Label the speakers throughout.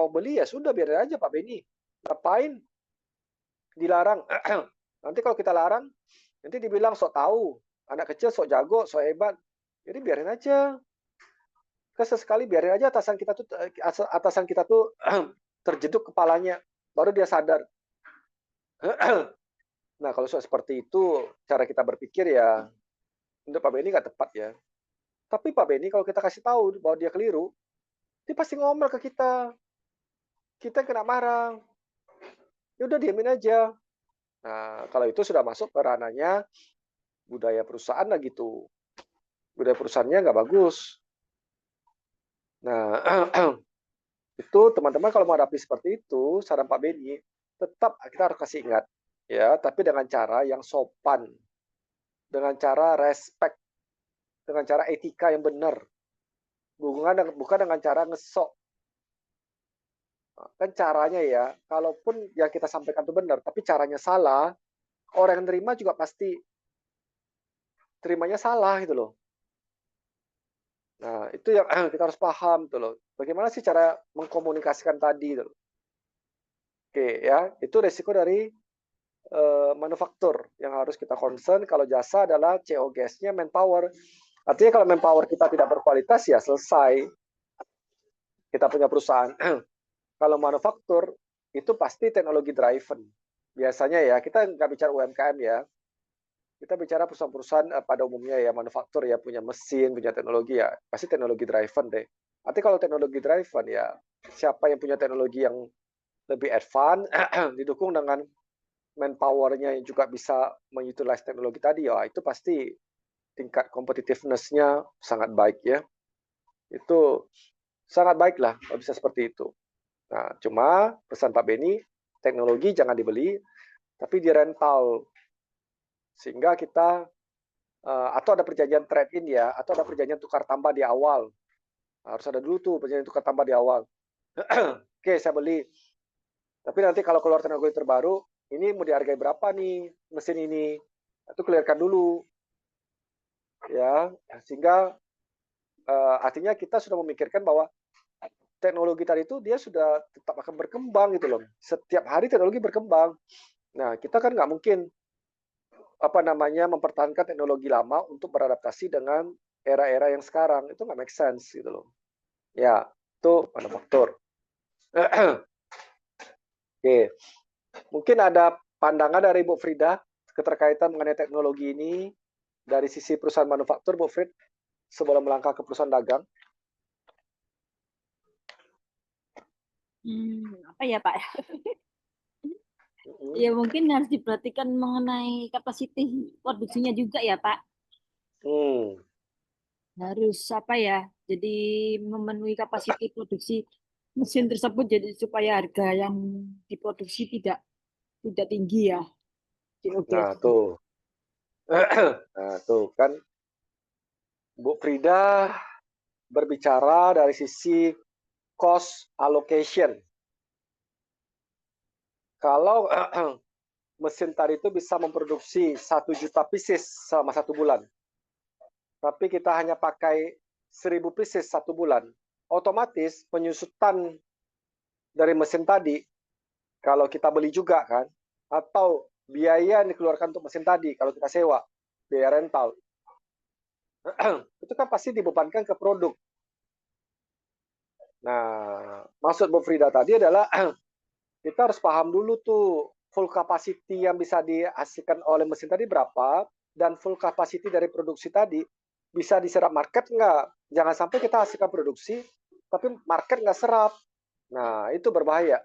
Speaker 1: mau beli ya sudah biarin aja Pak Beni. Ngapain dilarang? Nanti kalau kita larang, nanti dibilang sok tahu, anak kecil sok jago, sok hebat. Jadi biarin aja. Sesekali biarin aja atasan kita tuh terjeduk kepalanya, baru dia sadar. Nah, kalau seperti itu cara kita berpikir ya untuk Pak Beni nggak tepat ya. Tapi Pak Beni kalau kita kasih tahu bahwa dia keliru, dia pasti ngomel ke kita. Kita kena marah. Ya udah diamin aja. Nah, kalau itu sudah masuk ke ranahnya budaya perusahaan lah gitu. Budaya perusahaannya nggak bagus. Nah, itu teman-teman kalau menghadapi seperti itu, saran Pak Beni, tetap kita harus kasih ingat. Ya, tapi dengan cara yang sopan. Dengan cara respect. Dengan cara etika yang benar. Bukan dengan cara ngesok. Kan caranya ya, kalaupun yang kita sampaikan itu benar, tapi caranya salah, orang yang terima juga pasti terimanya salah gitu loh. Nah, itu yang kita harus paham tuh loh. Bagaimana sih cara mengkomunikasikan tadi gitu loh. Oke ya, itu resiko dari manufaktur yang harus kita concern. Kalau jasa adalah CO gasnya manpower. Artinya kalau manpower kita tidak berkualitas ya selesai. Kita punya perusahaan. Kalau manufaktur itu pasti teknologi driven. Biasanya ya, kita nggak bicara UMKM ya. Kita bicara perusahaan-perusahaan pada umumnya ya, manufaktur ya, punya mesin, punya teknologi ya, pasti teknologi driven deh. Nanti kalau teknologi driven ya, siapa yang punya teknologi yang lebih advance, didukung dengan manpower-nya yang juga bisa mengutilize teknologi tadi, ya itu pasti tingkat competitiveness-nya sangat baik ya. Itu sangat baik lah kalau bisa seperti itu. Nah, cuma pesan Pak Beni, teknologi jangan dibeli, tapi di rental. Sehingga kita, atau ada perjanjian trade-in ya, atau ada perjanjian tukar tambah di awal. Harus ada dulu tuh perjanjian tukar tambah di awal. Oke, saya beli. Tapi nanti kalau keluar teknologi terbaru, ini mau dihargai berapa nih mesin ini? Itu clearkan dulu. Ya, sehingga artinya kita sudah memikirkan bahwa teknologi tadi itu dia sudah tetap akan berkembang gitu loh. Setiap hari teknologi berkembang. Nah, kita kan nggak mungkin mempertahankan teknologi lama untuk beradaptasi dengan era-era yang sekarang. Itu nggak make sense gitu loh. Ya, itu manufaktur. Oke, mungkin ada pandangan dari Bu Frida keterkaitan mengenai teknologi ini dari sisi perusahaan manufaktur, Bu Frid, sebelum melangkah ke perusahaan dagang.
Speaker 2: Apa ya Pak? Ya mungkin harus diperhatikan mengenai kapasiti produksinya juga ya Pak. Harus apa ya? Jadi memenuhi kapasiti produksi mesin tersebut jadi supaya harga yang diproduksi tidak tinggi ya.
Speaker 1: Nah, tuh. Nah, tuh kan Bu Frida berbicara dari sisi cost allocation. Kalau mesin tadi itu bisa memproduksi 1 juta pieces selama 1 bulan, tapi kita hanya pakai 1.000 pieces 1 bulan, otomatis penyusutan dari mesin tadi, kalau kita beli juga kan, atau biaya yang dikeluarkan untuk mesin tadi, kalau kita sewa, biaya rental, itu kan pasti dibebankan ke produk. Nah, maksud Bu Frida tadi adalah kita harus paham dulu tuh full capacity yang bisa dihasilkan oleh mesin tadi berapa, dan full capacity dari produksi tadi bisa diserap market nggak. Jangan sampai kita hasilkan produksi, tapi market nggak serap. Nah, itu berbahaya.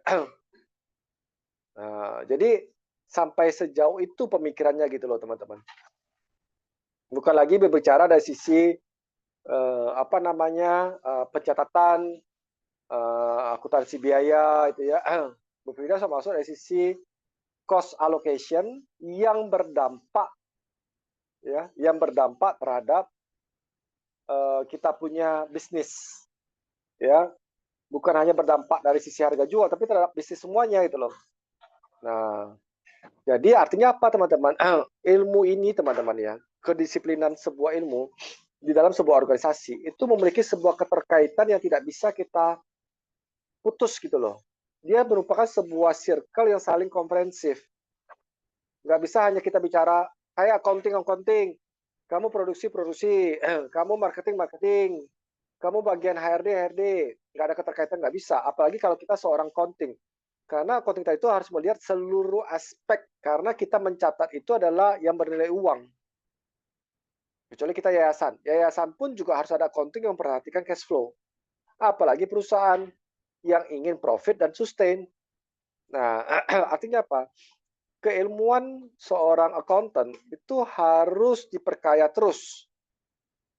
Speaker 1: Nah, jadi sampai sejauh itu pemikirannya gitu loh teman-teman. Bukan lagi berbicara dari sisi pencatatan, akuntansi biaya itu ya. Bu Frida masuk dari sisi cost allocation yang berdampak terhadap kita punya bisnis ya, bukan hanya berdampak dari sisi harga jual tapi terhadap bisnis semuanya itu loh. Nah, jadi artinya apa teman-teman? Ilmu ini teman-teman ya, kedisiplinan sebuah ilmu di dalam sebuah organisasi itu memiliki sebuah keterkaitan yang tidak bisa kita putus gitu loh. Dia merupakan sebuah circle yang saling komprehensif. Nggak bisa hanya kita bicara, kayak accounting. Kamu produksi, kamu marketing, kamu bagian HRD. Nggak ada keterkaitan, nggak bisa. Apalagi kalau kita seorang accounting. Karena accounting itu harus melihat seluruh aspek. Karena kita mencatat itu adalah yang bernilai uang. Kecuali kita yayasan. Yayasan pun juga harus ada accounting yang memperhatikan cash flow. Apalagi perusahaan yang ingin profit dan sustain. Nah, artinya apa? Keilmuan seorang accountant itu harus diperkaya terus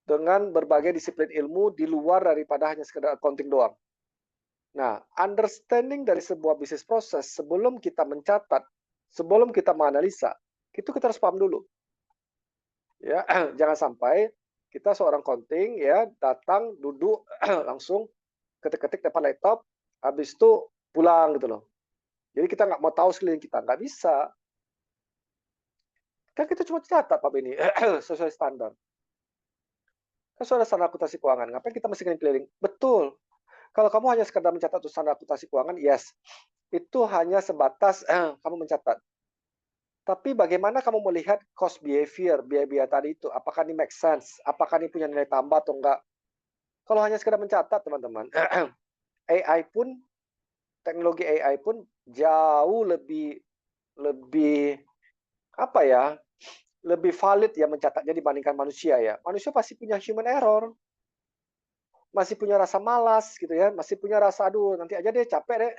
Speaker 1: dengan berbagai disiplin ilmu di luar daripada hanya sekedar accounting doang. Nah, understanding dari sebuah bisnis proses sebelum kita mencatat, sebelum kita menganalisa, itu kita harus paham dulu. Ya, jangan sampai kita seorang accounting ya datang duduk langsung ketik-ketik depan laptop, habis itu pulang gitu loh. Jadi kita nggak mau tahu sekeliling kita, nggak bisa. Kan kita cuma catat Pak Beni, sesuai standar. Kan sudah standar akuntansi keuangan, ngapain kita mesti keliling? Betul. Kalau kamu hanya sekedar mencatat standar akuntansi keuangan, yes. Itu hanya sebatas kamu mencatat. Tapi bagaimana kamu melihat cost behavior, biaya-biaya tadi itu? Apakah ini make sense? Apakah ini punya nilai tambah atau enggak? Kalau hanya sekedar mencatat, teman-teman, AI pun, teknologi AI pun jauh lebih lebih apa ya? Lebih valid ya mencatatnya dibandingkan manusia ya. Manusia pasti punya human error, masih punya rasa malas gitu ya, masih punya rasa aduh nanti aja deh capek deh.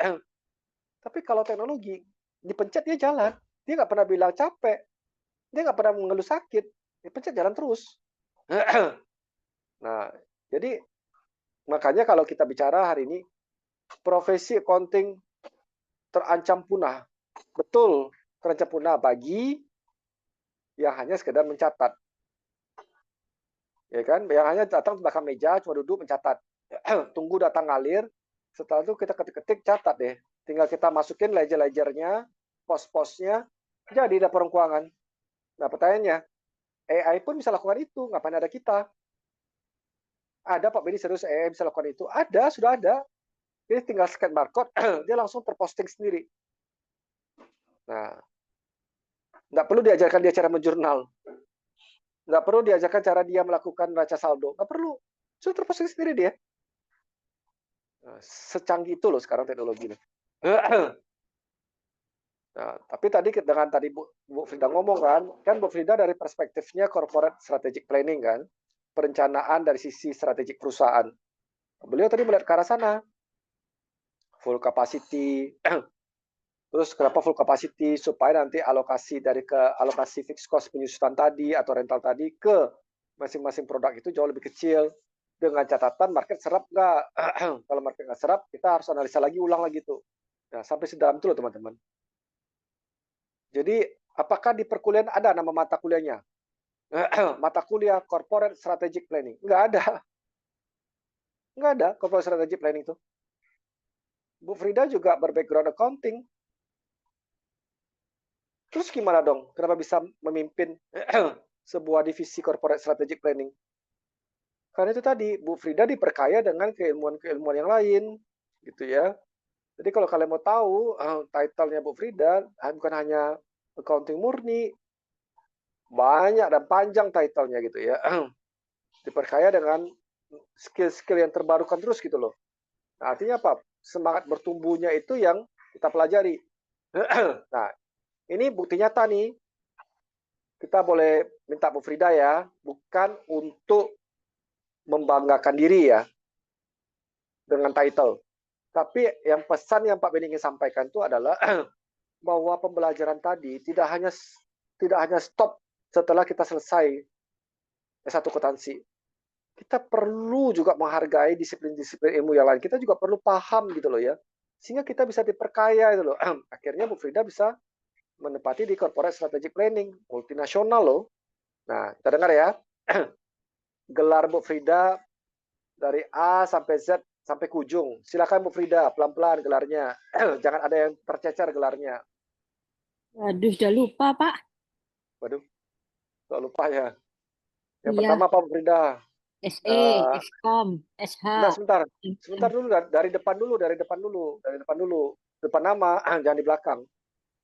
Speaker 1: Tapi kalau teknologi dipencet dia jalan, dia nggak pernah bilang capek, dia nggak pernah mengeluh sakit, dipencet jalan terus. Nah, jadi makanya kalau kita bicara hari ini profesi accounting terancam punah, betul terancam punah bagi yang hanya sekedar mencatat, ya kan? Yang hanya datang belakang meja cuma duduk mencatat, tunggu datang ngalir. Setelah itu kita ketik-ketik catat deh. Tinggal kita masukin ledger-ledgernya, pos-posnya, jadi laporan keuangan. Nah pertanyaannya, AI pun bisa lakukan itu, ngapain ada kita? Ada Pak Beni serius AI bisa lakukan itu? Ada, sudah ada. Jadi tinggal scan barcode, dia langsung terposting sendiri. Nah, nggak perlu diajarkan dia cara menjurnal. Nggak perlu diajarkan cara dia melakukan neraca saldo. Nggak perlu. Sudah terposting sendiri dia. Nah, secanggih itu loh sekarang teknologi. Nah, tapi dengan tadi Bu Frida ngomong kan Bu Frida dari perspektifnya corporate strategic planning kan, perencanaan dari sisi strategik perusahaan. Beliau tadi melihat ke arah sana, full capacity. Terus kenapa full capacity? Supaya nanti alokasi fixed cost penyusutan tadi atau rental tadi ke masing-masing produk itu jauh lebih kecil. Dengan catatan market serap nggak? Kalau market nggak serap, kita harus analisa lagi, ulang lagi tuh. Nah, sampai sedalam itu loh teman-teman. Jadi, apakah di perkuliahan ada nama mata kuliahnya? Mata kuliah Corporate Strategic Planning. Nggak ada. Nggak ada Corporate Strategic Planning itu. Bu Frida juga berbackground accounting. Terus gimana dong? Kenapa bisa memimpin sebuah divisi corporate strategic planning? Karena itu tadi, Bu Frida diperkaya dengan keilmuan-keilmuan yang lain, gitu ya. Jadi kalau kalian mau tahu, title-nya Bu Frida bukan hanya accounting murni, banyak dan panjang title-nya gitu ya. Diperkaya dengan skill-skill yang terbarukan terus gitu loh. Nah, artinya apa? Semangat bertumbuhnya itu yang kita pelajari. Nah, ini bukti nyata nih. Kita boleh minta Bu Frida ya, bukan untuk membanggakan diri ya dengan title. Tapi yang pesan yang Pak Beni ingin sampaikan itu adalah bahwa pembelajaran tadi tidak hanya stop setelah kita selesai S1 akuntansi. Kita perlu juga menghargai disiplin-disiplin ilmu yang lain. Kita juga perlu paham gitu loh ya. Sehingga kita bisa diperkaya gitu loh. Akhirnya Bu Frida bisa menempati di corporate strategic planning multinasional loh. Nah, kita dengar ya. Gelar Bu Frida dari A sampai Z sampai ke ujung. Silakan Bu Frida, pelan-pelan gelarnya. Jangan ada yang tercecer gelarnya.
Speaker 2: Waduh, udah lupa, Pak.
Speaker 1: Waduh, tak lupa ya. Yang
Speaker 2: Iya,
Speaker 1: pertama Pak Bu Frida.
Speaker 2: SE,
Speaker 1: Eh,
Speaker 2: Eskom, SH,
Speaker 1: Enggak, sebentar.
Speaker 2: MM.
Speaker 1: Sebentar dulu, dari depan dulu, Depan nama, jangan di belakang.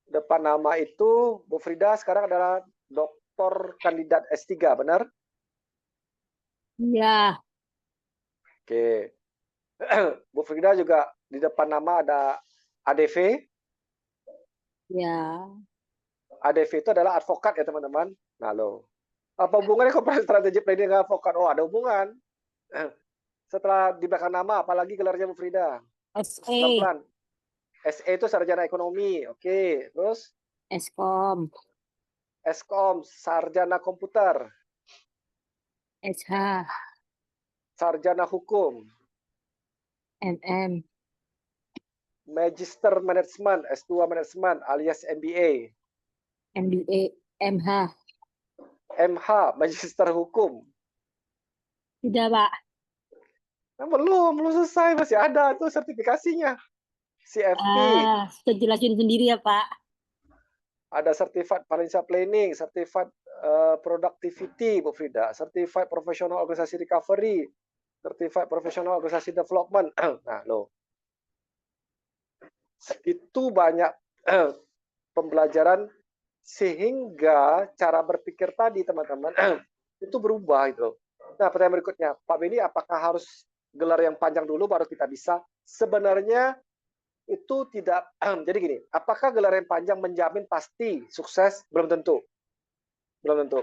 Speaker 1: Depan nama itu Bu Frida sekarang adalah doktor kandidat S3, benar?
Speaker 2: Iya,
Speaker 1: Oke. Bu Frida juga di depan nama ada ADV.
Speaker 2: ya.
Speaker 1: ADV itu adalah advokat ya teman-teman. Nah lo, apa hubungannya kooperasi strategi planning dengan advokat? Oh ada hubungan. Setelah di belakang nama, apalagi gelarnya Bu Frida?
Speaker 2: SE,
Speaker 1: Pelan-pelan. SE itu sarjana ekonomi. Oke, terus
Speaker 2: Eskom,
Speaker 1: Eskom, sarjana komputer,
Speaker 2: SH,
Speaker 1: sarjana hukum,
Speaker 2: MM,
Speaker 1: magister manajemen, S2 manajemen alias MBA,
Speaker 2: MBA, MH.
Speaker 1: MH, magister hukum.
Speaker 2: Tidak, Pak.
Speaker 1: Nah, belum selesai, masih ada tuh sertifikasinya. CFP,
Speaker 2: Sudah jelasin sendiri ya, Pak.
Speaker 1: ada Certified Financial Planning, Certified Productivity, Bu Frida, Certified Professional Organisasi Recovery, Certified Professional Organisasi Development. Nah, loh, itu banyak pembelajaran sehingga cara berpikir tadi teman-teman itu berubah itu. Nah, pertanyaan berikutnya, Pak Beni, apakah harus gelar yang panjang dulu baru kita bisa? Sebenarnya itu tidak. Jadi gini, apakah gelar yang panjang menjamin pasti sukses? Belum tentu, belum tentu.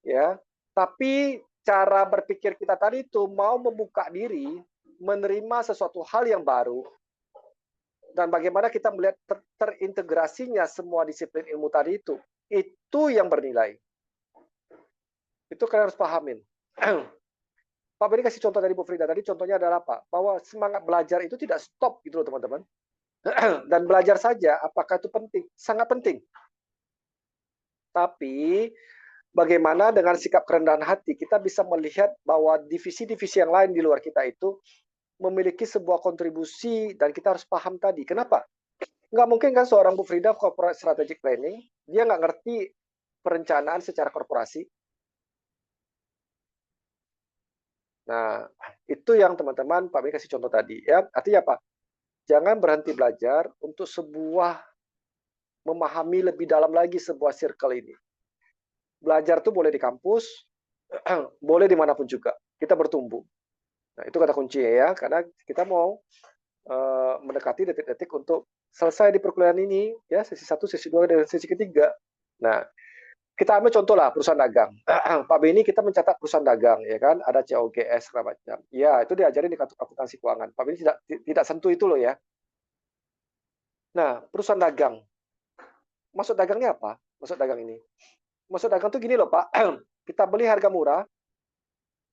Speaker 1: Ya, tapi cara berpikir kita tadi itu mau membuka diri, menerima sesuatu hal yang baru, dan bagaimana kita melihat terintegrasinya semua disiplin ilmu tadi itu yang bernilai. Itu kalian harus pahamin. Pak Beni kasih contoh dari Bu Frida tadi, contohnya adalah apa? Bahwa semangat belajar itu tidak stop gitu loh teman-teman. Dan belajar saja, apakah itu penting? Sangat penting. Tapi bagaimana dengan sikap kerendahan hati kita bisa melihat bahwa divisi-divisi yang lain di luar kita itu memiliki sebuah kontribusi dan kita harus paham tadi. Kenapa? Nggak mungkin kan seorang Bu Frida corporate strategic planning, dia nggak ngerti perencanaan secara korporasi. Nah, itu yang teman-teman Pak Beni kasih contoh tadi. Ya, artinya apa? Jangan berhenti belajar untuk memahami lebih dalam lagi sebuah circle ini. Belajar tuh boleh di kampus, boleh dimanapun juga. Kita bertumbuh. Nah, itu kata kunci ya, karena kita mau mendekati detik-detik untuk selesai di perkuliahan ini, ya sesi 1, sesi 2, dan sesi ketiga. Nah, kita ambil contoh lah perusahaan dagang. Pak Beni kita mencatat perusahaan dagang, ya kan, ada COGS segala macam. Ya, itu diajarin di akuntansi keuangan. Pak Beni tidak sentuh itu loh ya. Nah, perusahaan dagang. Maksud dagangnya apa? Maksud dagang ini. Maksud dagang tuh gini loh Pak. Kita beli harga murah,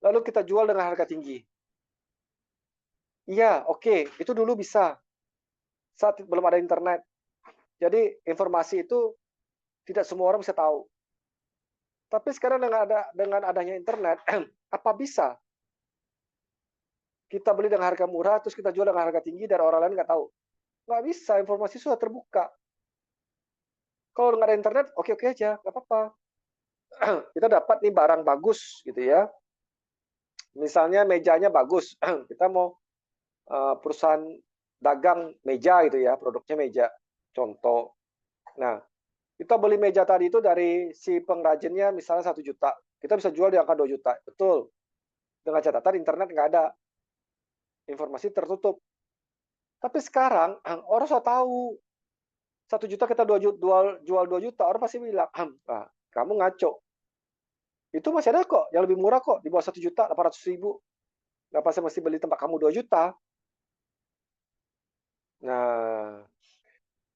Speaker 1: lalu kita jual dengan harga tinggi. Iya, oke, itu dulu bisa. Saat belum ada internet. Jadi informasi itu tidak semua orang bisa tahu. Tapi sekarang dengan adanya internet, apa bisa kita beli dengan harga murah, terus kita jual dengan harga tinggi, dan orang lain nggak tahu? Nggak bisa, informasi sudah terbuka. Kalau nggak ada internet, oke-oke aja, nggak apa-apa. Kita dapat nih barang bagus, gitu ya. Misalnya mejanya bagus, kita mau perusahaan dagang meja gitu ya, produknya meja, contoh. Nah, kita beli meja tadi itu dari si pengrajinnya misalnya 1 juta, kita bisa jual di angka 2 juta, betul. Dengan catatan internet nggak ada, informasi tertutup. Tapi sekarang orang sudah tahu 1 juta kita jual 2 juta, orang pasti bilang, kamu ngaco. Itu masih ada kok, yang lebih murah kok, di bawah 1 juta, 800.000. Nggak pasti mesti beli tempat kamu 2 juta. Nah,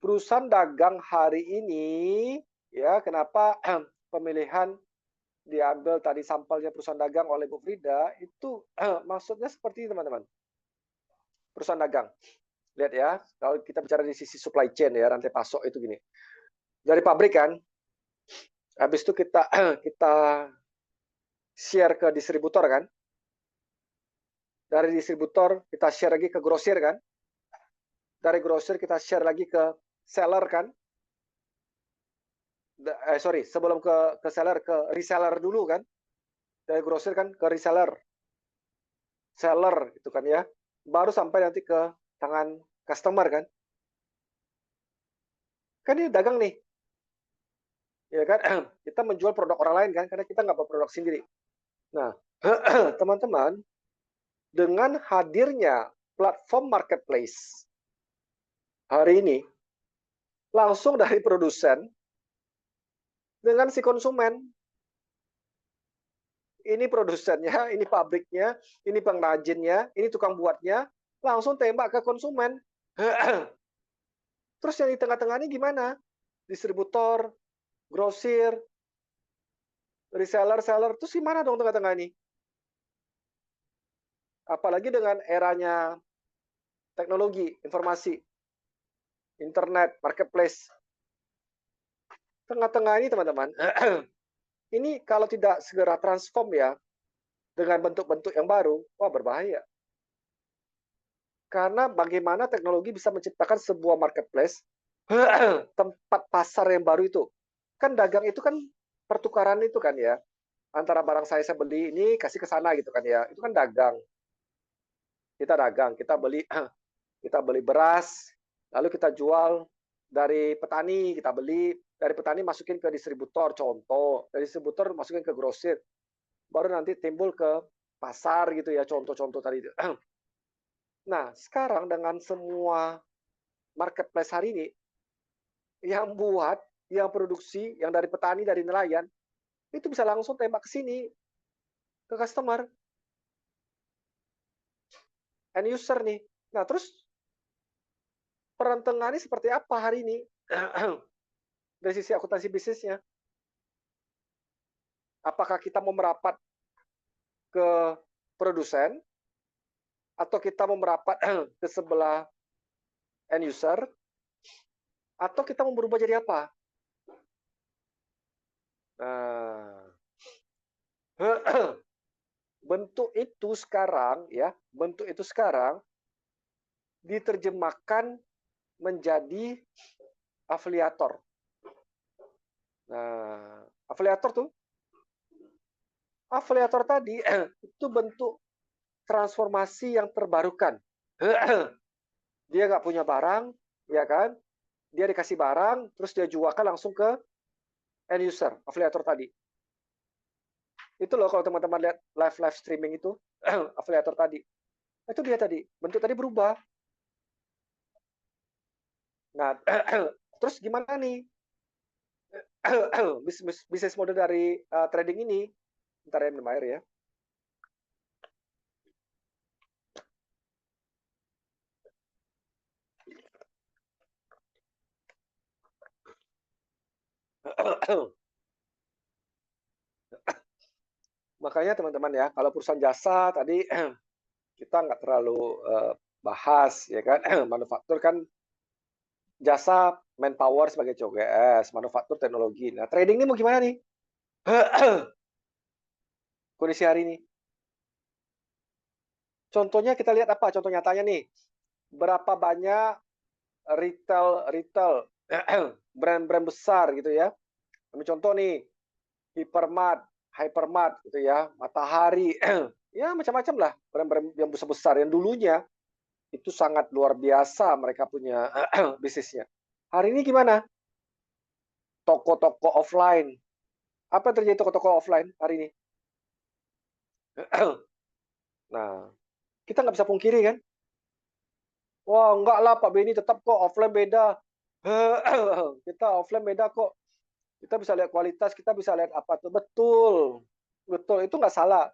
Speaker 1: perusahaan dagang hari ini, ya kenapa pemilihan diambil tadi sampelnya perusahaan dagang oleh Bu Frida, itu maksudnya seperti ini teman-teman. Perusahaan dagang. Lihat ya, kalau kita bicara di sisi supply chain ya, rantai pasok itu gini. Dari pabrik kan, habis itu kita kita share ke distributor kan. Dari distributor kita share lagi ke grosir kan. Dari grosir kita share lagi ke seller kan. Sorry, sebelum ke seller, ke reseller dulu kan. Dari grosir kan ke reseller. seller gitu kan ya, baru sampai nanti ke tangan customer kan. Kan ini dagang nih, ya kan? Kita menjual produk orang lain kan, karena kita nggak berproduk sendiri. Nah, teman-teman, dengan hadirnya platform marketplace hari ini, langsung dari produsen dengan si konsumen, ini produsennya, ini pabriknya, ini pengrajinnya, ini tukang buatnya, langsung tembak ke konsumen. Terus yang di tengah-tengah ini gimana? Distributor, grosir, reseller, seller, terus gimana dong tengah-tengah ini? Apalagi dengan eranya teknologi, informasi, internet, marketplace. Tengah-tengah ini teman-teman, ini kalau tidak segera transform ya, dengan bentuk-bentuk yang baru, wah berbahaya. Karena bagaimana teknologi bisa menciptakan sebuah marketplace, tempat pasar yang baru itu. Kan dagang itu kan pertukaran itu kan ya, antara barang saya beli ini kasih ke sana gitu kan ya, itu kan dagang. Kita dagang, kita beli beras, lalu kita jual dari petani, kita beli dari petani masukin ke distributor, contoh, dari distributor masukin ke grosir, baru nanti timbul ke pasar gitu ya, contoh-contoh tadi. Nah, sekarang dengan semua marketplace hari ini, yang buat, yang produksi, yang dari petani, dari nelayan, itu bisa langsung tembak ke sini, ke customer, end user nih. Nah, terus peran tengah ini seperti apa hari ini? Dari sisi akuntansi bisnisnya. Apakah kita mau merapat ke produsen, atau kita mau merapat ke sebelah end user, atau kita mau berubah jadi apa? Nah, bentuk itu sekarang ya, bentuk itu sekarang diterjemahkan menjadi afiliator. Nah, afiliator tadi itu bentuk transformasi yang terbarukan. Dia nggak punya barang, ya kan? Dia dikasih barang, terus dia jualkan langsung ke end user, afiliator tadi. Itu loh kalau teman-teman lihat live streaming itu, afiliator tadi. Itu dia tadi, bentuk tadi berubah. Nah, terus gimana nih bisnis model dari trading ini? Bentar ya, minum air ya. Makanya teman-teman ya, kalau perusahaan jasa tadi kita nggak terlalu bahas ya kan. Manufaktur kan jasa manpower sebagai COGS, manufaktur teknologi. Nah, trading ini mau gimana nih? Kondisi hari ini. Contohnya kita lihat apa? Contoh nyatanya nih. Berapa banyak retail brand-brand besar gitu ya. Ambil contoh nih, Hypermart gitu ya, Matahari, ya macam-macam lah brand-brand yang besar-besar yang dulunya itu sangat luar biasa mereka punya bisnisnya. Hari ini gimana? Toko-toko offline. Apa yang terjadi toko-toko offline hari ini? Nah, kita nggak bisa pungkiri kan? Wah, enggak lah Pak Beni, tetap kok offline beda. Kita offline beda kok. Kita bisa lihat kualitas, kita bisa lihat apa tuh. Betul. Betul, itu nggak salah.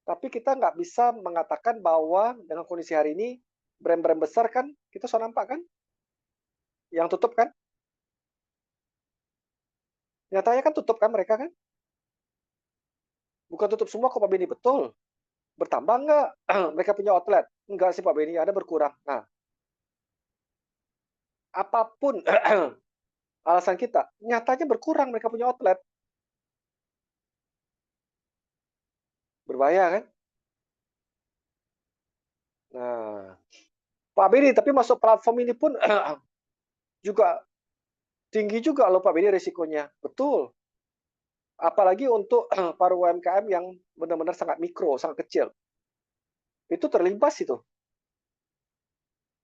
Speaker 1: Tapi kita nggak bisa mengatakan bahwa dengan kondisi hari ini, brand-brand besar kan, kita sudah nampak kan? Yang tutup kan? Nyatanya kan tutup kan mereka kan? Bukan tutup semua kok Pak Beni, betul. Bertambah nggak? Mereka punya outlet? Enggak sih Pak Beni, ada berkurang. Nah, apapun alasan kita, nyatanya berkurang mereka punya outlet. Berbahaya kan? Nah, Pak Beni, tapi masuk platform ini pun juga tinggi juga loh Pak Beni risikonya. Betul. Apalagi untuk para UMKM yang benar-benar sangat mikro, sangat kecil. itu terlibat itu.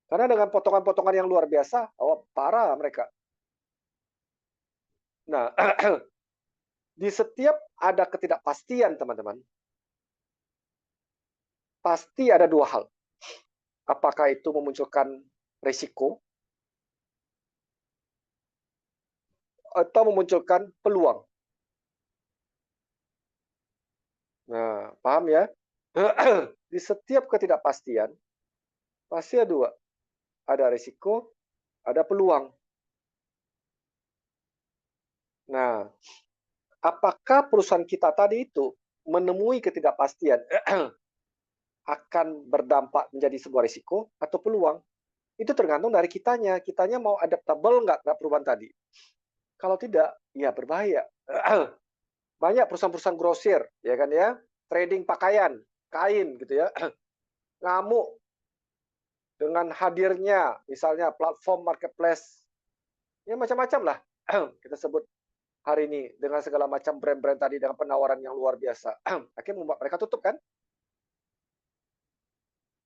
Speaker 1: Karena dengan potongan-potongan yang luar biasa, oh parah mereka. Nah, di setiap ada ketidakpastian, teman-teman, pasti ada dua hal. Apakah itu memunculkan risiko atau memunculkan peluang? Nah, paham ya? Di setiap ketidakpastian, pasti ada dua. Ada risiko, ada peluang. Nah, apakah perusahaan kita tadi itu menemui ketidakpastian akan berdampak menjadi sebuah risiko atau peluang? Itu tergantung dari kitanya. Kitanya mau adaptable nggak perubahan tadi. Kalau tidak, ya berbahaya. Banyak perusahaan-perusahaan grosir, ya kan ya, trading pakaian, kain gitu ya, ngamuk dengan hadirnya misalnya platform marketplace, ya macam-macam lah kita sebut hari ini dengan segala macam brand-brand tadi dengan penawaran yang luar biasa. Akhirnya membuat mereka tutup kan?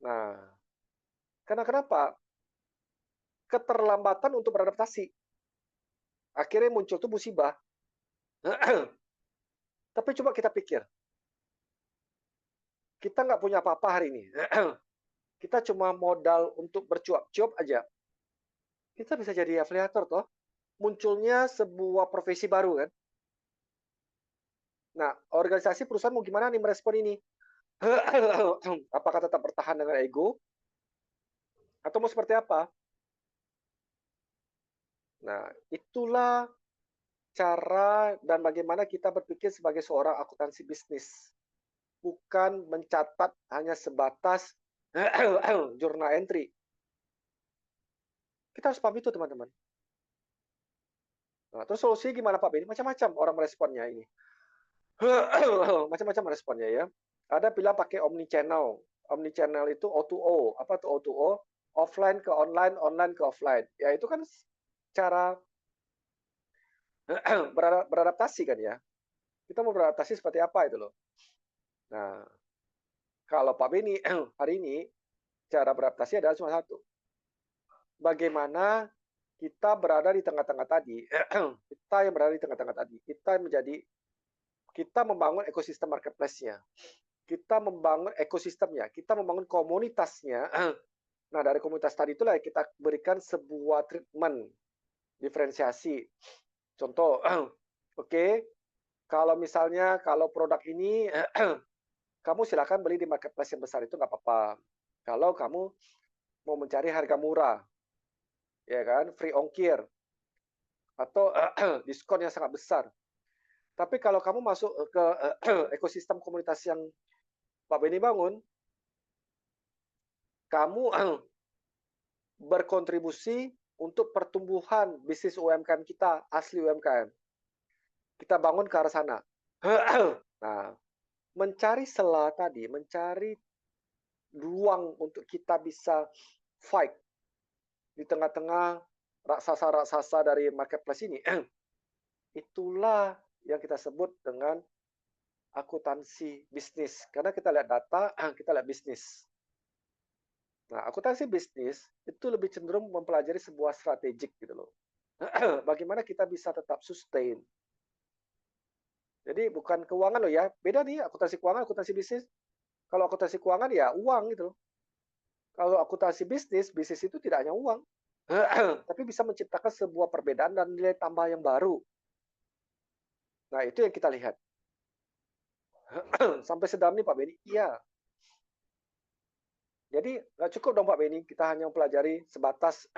Speaker 1: Nah, karena kenapa? Keterlambatan untuk beradaptasi. Akhirnya muncul tuh musibah. Tapi coba kita pikir, kita nggak punya apa-apa hari ini. Kita cuma modal untuk bercuap-cuap aja. Kita bisa jadi afiliator toh. Munculnya sebuah profesi baru kan. Nah, organisasi perusahaan mau gimana nih merespon ini? Apakah tetap bertahan dengan ego? Atau mau seperti apa? Nah, itulah cara dan bagaimana kita berpikir sebagai seorang akuntansi bisnis. Bukan mencatat hanya sebatas jurnal entry. Kita harus paham itu, teman-teman. Nah, terus solusinya gimana Pak Benny? Macam-macam orang meresponnya ini. Macam-macam responnya ya. Ada bilang pakai omni channel. Omni channel itu O2O. Apa tuh O2O? Offline ke online, online ke offline. Ya itu kan cara beradaptasi kan ya. Kita mau beradaptasi seperti apa itu loh. Nah, kalau Pak Beni hari ini cara beradaptasi adalah cuma satu. Bagaimana kita berada di tengah-tengah tadi. Kita yang berada di tengah-tengah tadi. Kita membangun ekosistem marketplace-nya. Kita membangun ekosistemnya. Kita membangun komunitasnya. Nah, dari komunitas tadi itulah kita berikan sebuah treatment diferensiasi. Contoh, oke, kalau misalnya kalau produk ini kamu silakan beli di marketplace yang besar itu nggak apa-apa. Kalau kamu mau mencari harga murah, ya kan, free ongkir atau diskon yang sangat besar. Tapi kalau kamu masuk ke ekosistem komunitas yang Pak Beni bangun, kamu berkontribusi untuk pertumbuhan bisnis UMKM kita, asli UMKM. Kita bangun ke arah sana. Nah, mencari celah tadi, mencari ruang untuk kita bisa fight di tengah-tengah raksasa-raksasa dari marketplace ini. Itulah yang kita sebut dengan akuntansi bisnis. Karena kita lihat data, kita lihat bisnis. Nah, akuntansi bisnis itu lebih cenderung mempelajari sebuah strategik gitu loh. Bagaimana kita bisa tetap sustain. Jadi bukan keuangan loh ya. Beda nih akuntansi keuangan, akuntansi bisnis. Kalau akuntansi keuangan ya uang gitu loh. Kalau akuntansi bisnis, bisnis itu tidak hanya uang. Tapi bisa menciptakan sebuah perbedaan dan nilai tambah yang baru. Nah, itu yang kita lihat. Sampai sedalam ini Pak Beni? Iya. Jadi nggak cukup dong Pak Beni, kita hanya mempelajari sebatas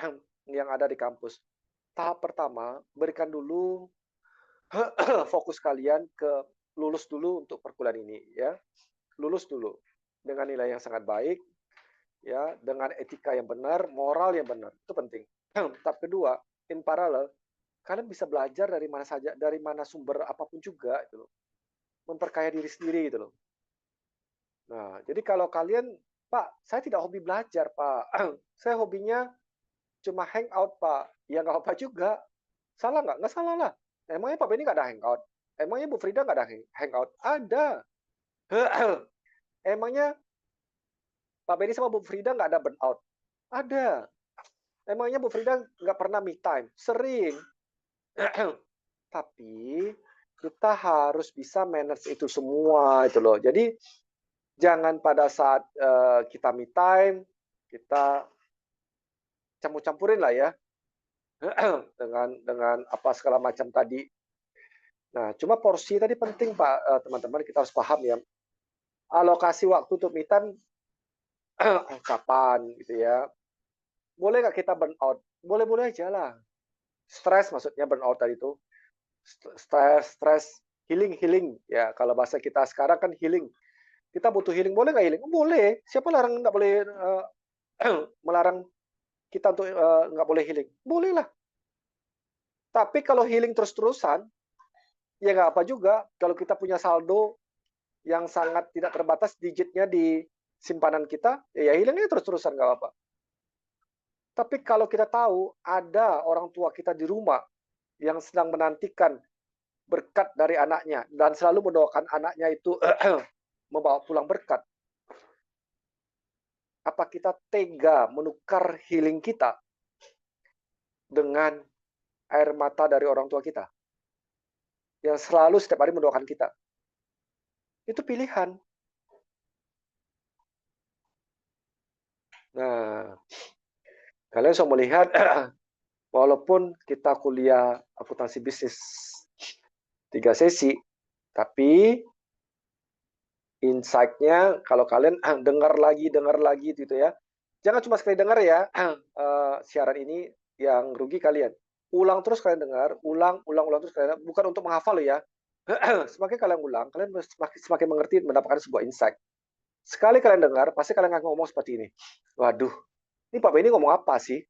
Speaker 1: yang ada di kampus. Tahap pertama, berikan dulu fokus kalian ke lulus dulu untuk perkuliahan ini ya. Lulus dulu dengan nilai yang sangat baik ya, dengan etika yang benar, moral yang benar. Itu penting. Tahap kedua, in parallel, kalian bisa belajar dari mana saja, dari mana sumber apapun juga gitu loh. Memperkaya diri sendiri gitu loh. Nah, jadi kalau kalian, Pak, saya tidak hobi belajar, Pak. Saya hobinya cuma hangout, Pak. Ya nggak apa juga. Salah nggak? Nggak salah lah. Emangnya Pak Benny nggak ada hangout? Emangnya Bu Frida nggak ada hangout? Ada. Emangnya Pak Benny sama Bu Frida nggak ada burnout? Ada. Emangnya Bu Frida nggak pernah me time? Sering. Tapi kita harus bisa manage itu semua itu loh. Jadi jangan pada saat kita me time kita campur-campurin lah ya dengan apa segala macam tadi. Nah, cuma porsi tadi penting Pak, teman-teman kita harus paham ya. Alokasi waktu untuk me time kapan gitu ya. Boleh nggak kita burn out? Boleh-boleh aja lah. Stres maksudnya burn out tadi itu. Stres, healing ya. Kalau bahasa kita sekarang kan healing. Kita butuh healing, boleh nggak healing? Boleh. Siapa larang nggak boleh melarang kita untuk nggak boleh healing? Boleh lah. Tapi kalau healing terus-terusan, ya nggak apa juga. Kalau kita punya saldo yang sangat tidak terbatas digitnya di simpanan kita, ya healingnya terus-terusan nggak apa-apa. Tapi kalau kita tahu ada orang tua kita di rumah yang sedang menantikan berkat dari anaknya dan selalu mendoakan anaknya itu membawa pulang berkat. Apa kita tega menukar healing kita dengan air mata dari orang tua kita yang selalu setiap hari mendoakan kita? Itu pilihan. Nah, kalian bisa melihat walaupun kita kuliah akuntansi bisnis 3 sesi, tapi insight-nya kalau kalian dengar lagi gitu ya. Jangan cuma sekali dengar ya siaran ini yang rugi kalian. Ulang terus kalian dengar, ulang terus kalian, bukan untuk menghafal ya. Semakin kalian ulang, kalian semakin mengerti, mendapatkan sebuah insight. Sekali kalian dengar, pasti kalian akan ngomong seperti ini. Waduh, ini Pak Benny ngomong apa sih?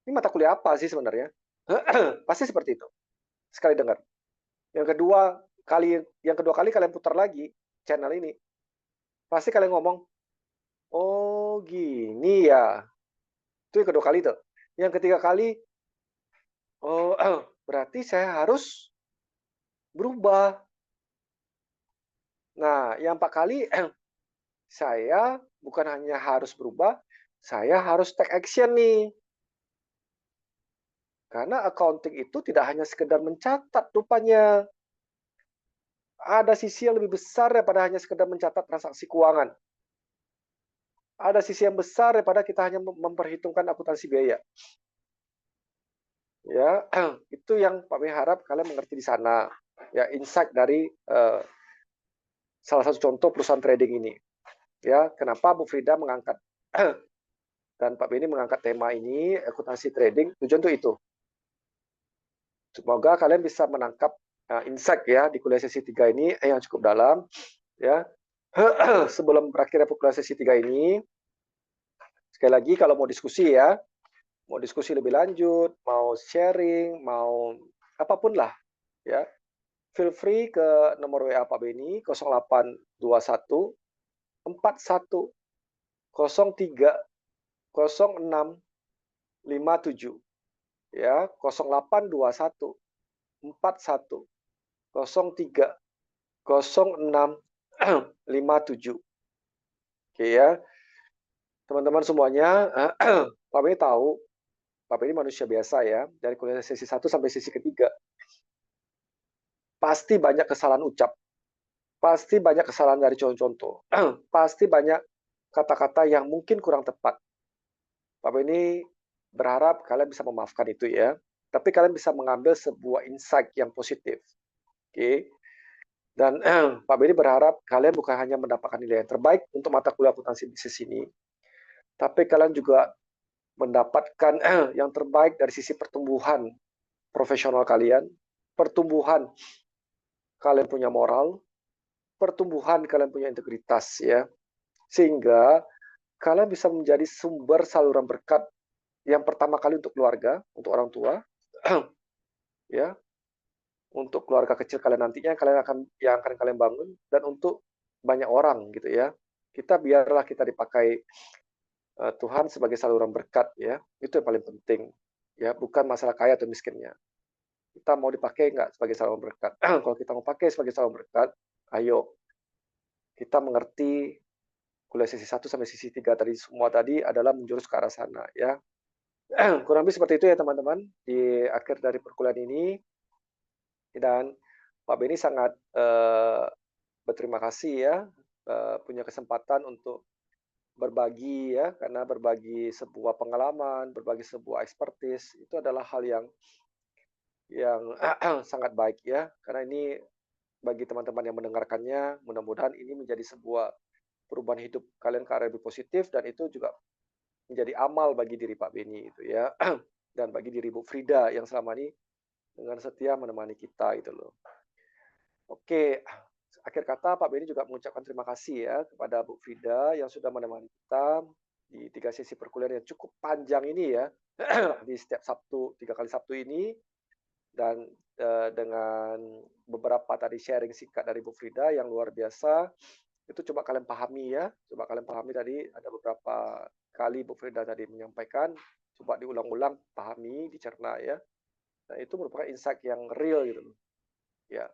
Speaker 1: Ini mata kuliah apa sih sebenarnya? Pasti seperti itu. Sekali dengar. Yang kedua kali kalian putar lagi channel ini, pasti kalian ngomong, oh gini ya. Itu yang kedua kali tuh. Yang ketiga kali, oh berarti saya harus berubah. Nah, yang 4 kali, saya bukan hanya harus berubah, saya harus take action nih. Karena accounting itu tidak hanya sekedar mencatat rupanya. Ada sisi yang lebih besar daripada hanya sekedar mencatat transaksi keuangan. Ada sisi yang besar daripada kita hanya memperhitungkan akuntansi biaya. Ya, itu yang Pak Beni harap kalian mengerti di sana. Ya, insight dari salah satu contoh perusahaan trading ini. Ya, kenapa Bu Frida mengangkat dan Pak Beni mengangkat tema ini akuntansi trading, tujuan untuk itu. Semoga kalian bisa menangkap insight ya di kuliah sesi 3 ini yang cukup dalam ya. Sebelum berakhirnya kuliah sesi 3 ini, sekali lagi kalau mau diskusi ya, mau diskusi lebih lanjut, mau sharing, mau apapun lah ya. Feel free ke nomor WA Pak Beni 0821 41 03 06 57 ya 0821 41 03 06 57. Oke ya. Teman-teman semuanya, Pak Beni tahu Pak Beni manusia biasa ya, dari kuliah sesi 1 sampai sesi ketiga. Pasti banyak kesalahan ucap, pasti banyak kesalahan dari contoh-contoh, pasti banyak kata-kata yang mungkin kurang tepat. Pak Beni berharap kalian bisa memaafkan itu ya. Tapi kalian bisa mengambil sebuah insight yang positif. Oke. Dan Pak Beni berharap kalian bukan hanya mendapatkan nilai yang terbaik untuk mata kuliah akuntansi bisnis ini, tapi kalian juga mendapatkan yang terbaik dari sisi pertumbuhan profesional kalian, pertumbuhan kalian punya moral, pertumbuhan kalian punya integritas ya. Sehingga kalian bisa menjadi sumber saluran berkat yang pertama kali untuk keluarga, untuk orang tua, ya, untuk keluarga kecil kalian nantinya yang akan kalian bangun dan untuk banyak orang gitu ya. Biarlah kita dipakai Tuhan sebagai saluran berkat ya. Itu yang paling penting ya, bukan masalah kaya atau miskinnya. Kita mau dipakai nggak sebagai saluran berkat? Kalau kita mau pakai sebagai saluran berkat, ayo kita mengerti kuliah sesi 1 sampai sesi 3 tadi semua tadi adalah menjurus ke arah sana ya. Kurang lebih seperti itu ya teman-teman di akhir dari perkuliahan ini, dan Pak Beni sangat berterima kasih ya punya kesempatan untuk berbagi ya, karena berbagi sebuah pengalaman, berbagi sebuah expertise itu adalah hal yang sangat baik ya, karena ini bagi teman-teman yang mendengarkannya, mudah-mudahan ini menjadi sebuah perubahan hidup kalian ke arah lebih positif, dan itu juga menjadi amal bagi diri Pak Beni itu ya, dan bagi diri Bu Frida yang selama ini dengan setia menemani kita itu loh. Oke, akhir kata Pak Beni juga mengucapkan terima kasih ya kepada Bu Frida yang sudah menemani kita di 3 sesi perkuliahan yang cukup panjang ini ya, di setiap Sabtu, 3 kali Sabtu ini, dan dengan beberapa tadi sharing singkat dari Bu Frida yang luar biasa, itu coba kalian pahami ya, coba kalian pahami tadi ada beberapa kali Bu Frida tadi menyampaikan, coba diulang-ulang, pahami, dicerna ya. Nah, itu merupakan insight yang real gitu loh. Ya.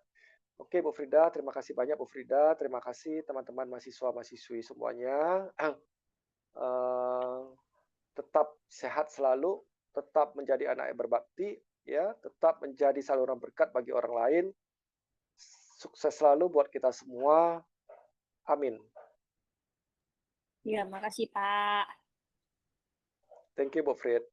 Speaker 1: Oke Bu Frida, terima kasih banyak Bu Frida, terima kasih teman-teman mahasiswa-mahasiswi semuanya. Tetap sehat selalu, tetap menjadi anak yang berbakti, ya, tetap menjadi saluran berkat bagi orang lain. Sukses selalu buat kita semua. Amin.
Speaker 2: Ya, makasih Pak.
Speaker 1: Thank you Bu Frid.